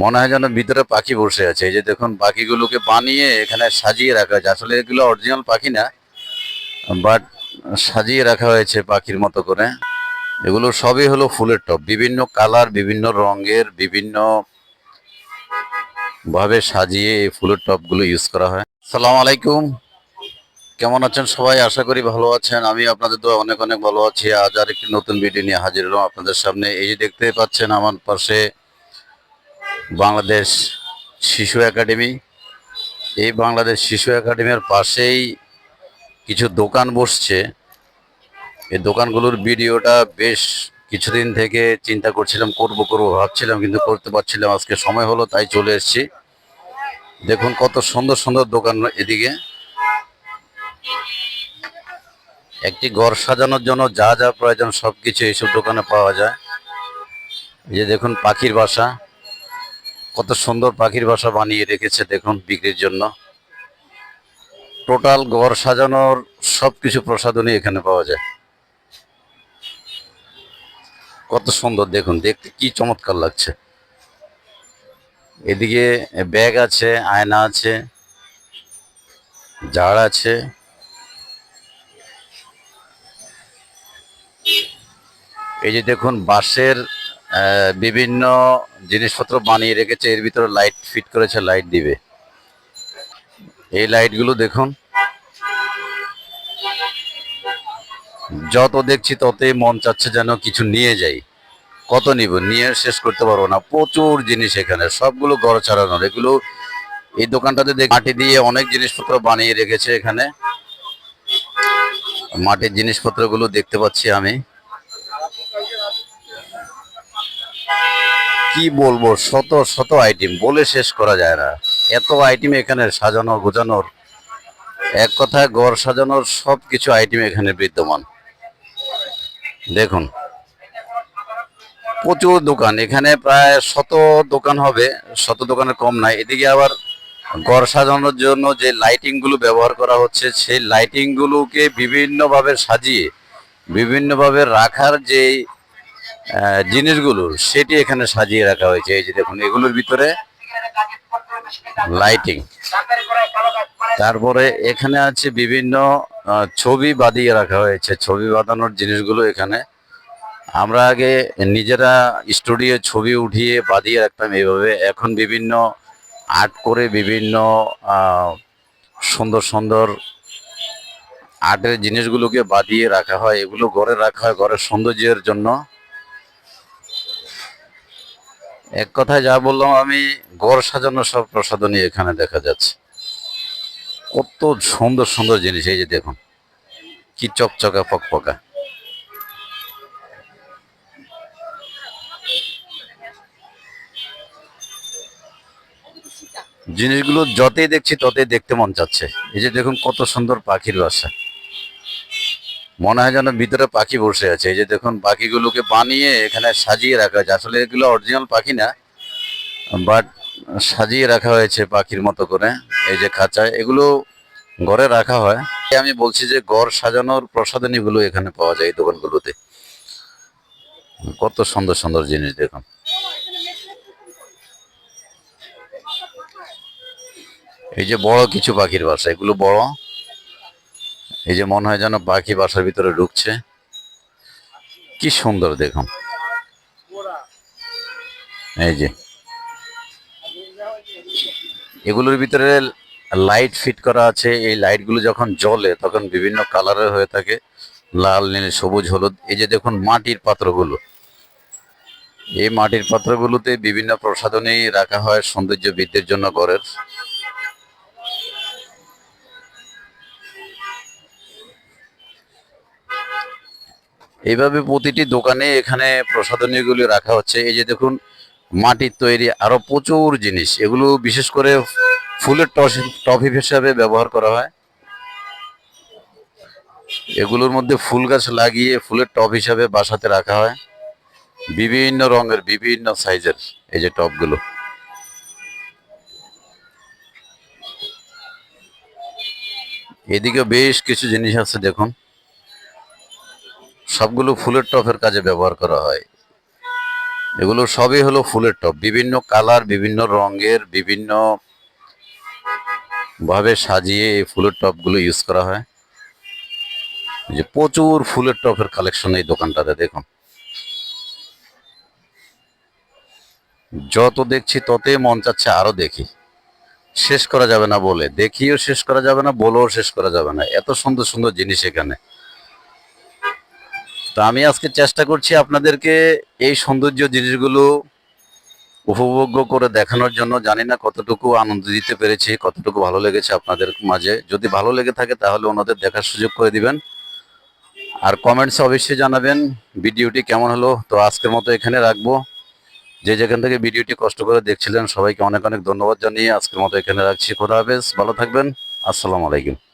মনে হয় যেন ভিতরে পাখি বসে আছে। এই যে দেখুন পাখিগুলোকে বানিয়ে এখানে সাজিয়ে রাখা হয়েছে। আসলে এগুলো অরিজিনাল পাখি না, বাট সাজিয়ে রাখা হয়েছে পাখির মতো করে। এগুলো সবই হলো ফুলের টব, বিভিন্ন কালার, বিভিন্ন রঙের, বিভিন্ন ভাবে সাজিয়ে এই ফুলের টবগুলো ইউজ করা হয়। সালাম আলাইকুম, কেমন আছেন সবাই? আশা করি ভালো আছেন। আমি আপনাদের তো অনেক অনেক ভালো আছি। আজ আর একটি নতুন ভিডিও নিয়ে হাজির হলাম আপনাদের সামনে। এই যে দেখতে পাচ্ছেন আমার পাশে বাংলাদেশ শিশু একাডেমি। এই বাংলাদেশ শিশু একাডেমির পাশেই কিছু দোকান বসছে। এই দোকানগুলোর ভিডিওটা বেশ কিছুদিন থেকে চিন্তা করছিলাম, করব ভাবছিলাম, কিন্তু করতে পারছিলাম। আজকে সময় হলো তাই চলে এসেছি। দেখুন কত সুন্দর সুন্দর দোকান। এদিকে একটি ঘর সাজানোর জন্য যা যা প্রয়োজন সবকিছু এইসব দোকানে পাওয়া যায়। এই যে দেখুন পাখির বাসা, কত সুন্দর পাখির বাসা বানিয়ে রেখেছে দেখুন বিক্রির জন্য। টোটাল ঘর সাজানোর সবকিছু প্রসাধনী এখানে পাওয়া যায়। কত সুন্দর দেখুন, দেখতে কি চমৎকার লাগছে। এদিকে ব্যাগ আছে, আয়না আছে, জার আছে। এই যে দেখুন বাঁশের বিভিন্ন জিনিসপত্র বানিয়ে রেখেছে, এর ভিতরে লাইট ফিট করেছে, লাইট দিবে। এই লাইটগুলো দেখুন, যত দেখছি ততই মন চাচ্ছে যেন কিছু নিয়ে যাই। কত নিব, নিয়ে শেষ করতে পারবো না। প্রচুর জিনিস এখানে, সবগুলো ঘর ছাড়ানোর। এগুলো এই দোকানটাতে মাটি দিয়ে অনেক জিনিসপত্র বানিয়ে রেখেছে। এখানে মাটির জিনিসপত্রগুলো দেখতে পাচ্ছি আমি। কি বলবো, শত শত আইটেম, বলে শেষ করা যায় না। এত আইটেম এখানে সাজানো গোছানোর, এক কথায় ঘর সাজানোর সবকিছু আইটেম এখানে বিদ্যমান। দেখুন প্রচুর দোকান এখানে, প্রায় শত দোকান হবে, শত দোকানের কম নাই। এদিকে আবার ঘর সাজানোর জন্য যে লাইটিং গুলো ব্যবহার করা হচ্ছে, সেই লাইটিং গুলোকে বিভিন্নভাবে সাজিয়ে বিভিন্নভাবে রাখার যে জিনিসগুলো, সেটি এখানে সাজিয়ে রাখা হয়েছে। এই যে দেখুন এগুলোর ভিতরে লাইটিং। তারপরে এখানে আছে বিভিন্ন ছবি বাঁধিয়ে রাখা হয়েছে। ছবি বাঁধানোর জিনিসগুলো এখানে, আমরা আগে নিজেরা স্টুডিও ছবি উঠিয়ে বাঁধিয়ে রাখতাম এইভাবে। এখন বিভিন্ন আর্ট করে বিভিন্ন সুন্দর সুন্দর আর্টের জিনিসগুলোকে বাঁধিয়ে রাখা হয়। এগুলো ঘরে রাখা হয় ঘরের সৌন্দর্যের জন্য। এক কথায় যা বললাম আমি, ঘর সাজানোর সব প্রসাধনী এখানে দেখা যাচ্ছে। কত সুন্দর সুন্দর জিনিস। এই যে দেখুন কি চকচকা ফকফকা। জিনিসগুলো যতই দেখছি ততই দেখতে মন চাচ্ছে। এই যে দেখুন কত সুন্দর পাখির বাসা, মনে হয় যেন ভিতরে পাখি বসে আছে। এই যে দেখুন পাখিগুলোকে বানিয়ে এখানে সাজিয়ে রাখা হয়েছে। আসলে এগুলো অরিজিনাল পাখি না, বাট সাজিয়ে রাখা হয়েছে পাখির মতো করে। এই যে খাঁচায় এগুলো ঘরে রাখা হয়। আমি বলছি যে ঘর সাজানোর প্রসাধনীগুলো এখানে পাওয়া যায় এই দোকানগুলোতে। কত সুন্দর সুন্দর জিনিস দেখুন। এই যে বড় কিছু পাখির বাসা, এগুলো বড়। এই যে মনে হয় যেন পাখি বাসার ভিতরে ঢুকছে। কি সুন্দর দেখুন। এই যে এগুলোর ভিতরে লাইট ফিট করা আছে। এই লাইটগুলো যখন জ্বলে তখন বিভিন্ন কালারের হয়ে থাকে, লাল, নীল, সবুজ, হলুদ। এই যে দেখুন মাটির পাত্রগুলো, এই মাটির পাত্রগুলোতে বিভিন্ন প্রসাধনী রাখা হয় সৌন্দর্য বৃদ্ধির জন্য ঘরের। এইভাবে প্রতিটি দোকানে এখানে প্রসাধনীগুলি রাখা হচ্ছে। এই যে দেখুন মাটির তৈরি আরো প্রচুর জিনিস, এগুলো বিশেষ করে ফুলের টব হিসেবে ব্যবহার করা হয়। এগুলোর মধ্যে ফুল গাছ লাগিয়ে ফুলের টব হিসাবে বাসাতে রাখা হয়, বিভিন্ন রঙের বিভিন্ন সাইজের। এই যে টবগুলো, এদিকে বেশ কিছু জিনিস আছে দেখুন, সবগুলো ফুলের টবের কাজে ব্যবহার করা হয়। এগুলো সবই হলো ফুলের টব, বিভিন্ন কালার, বিভিন্ন রঙের, বিভিন্ন ভাবে সাজিয়ে এই ফুলের টবগুলো ইউজ করা হয়। এই যে প্রচুর ফুলের টবের কালেকশন এই দোকানটাতে দেখুন। যত দেখছি ততই মন চাচ্ছে আরো দেখি, শেষ করা যাবে না, বলে দেখিও শেষ করা যাবে না, বলেও শেষ করা যাবে না, এত সুন্দর সুন্দর জিনিস এখানে। তো আমি আজকে চেষ্টা করছি আপনাদেরকে এই সৌন্দর্য জিনিসগুলো উপভোগ্য করে দেখানোর জন্য। জানি না কতটুকু আনন্দ দিতে পেরেছি, কতটুকু ভালো লেগেছে আপনাদের মাঝে। যদি ভালো লেগে থাকে তাহলে ওনাদের দেখার সুযোগ করে দিবেন, আর কমেন্টসে অবশ্যই জানাবেন ভিডিওটি কেমন হলো। তো আজকের মতো এখানে রাখবো। যে যেখান থেকে ভিডিওটি কষ্ট করে দেখছিলেন সবাইকে অনেক অনেক ধন্যবাদ জানিয়ে আজকের মতো এখানে রাখছি। খোদা হাফেজ, ভালো থাকবেন। আসসালামু আলাইকুম।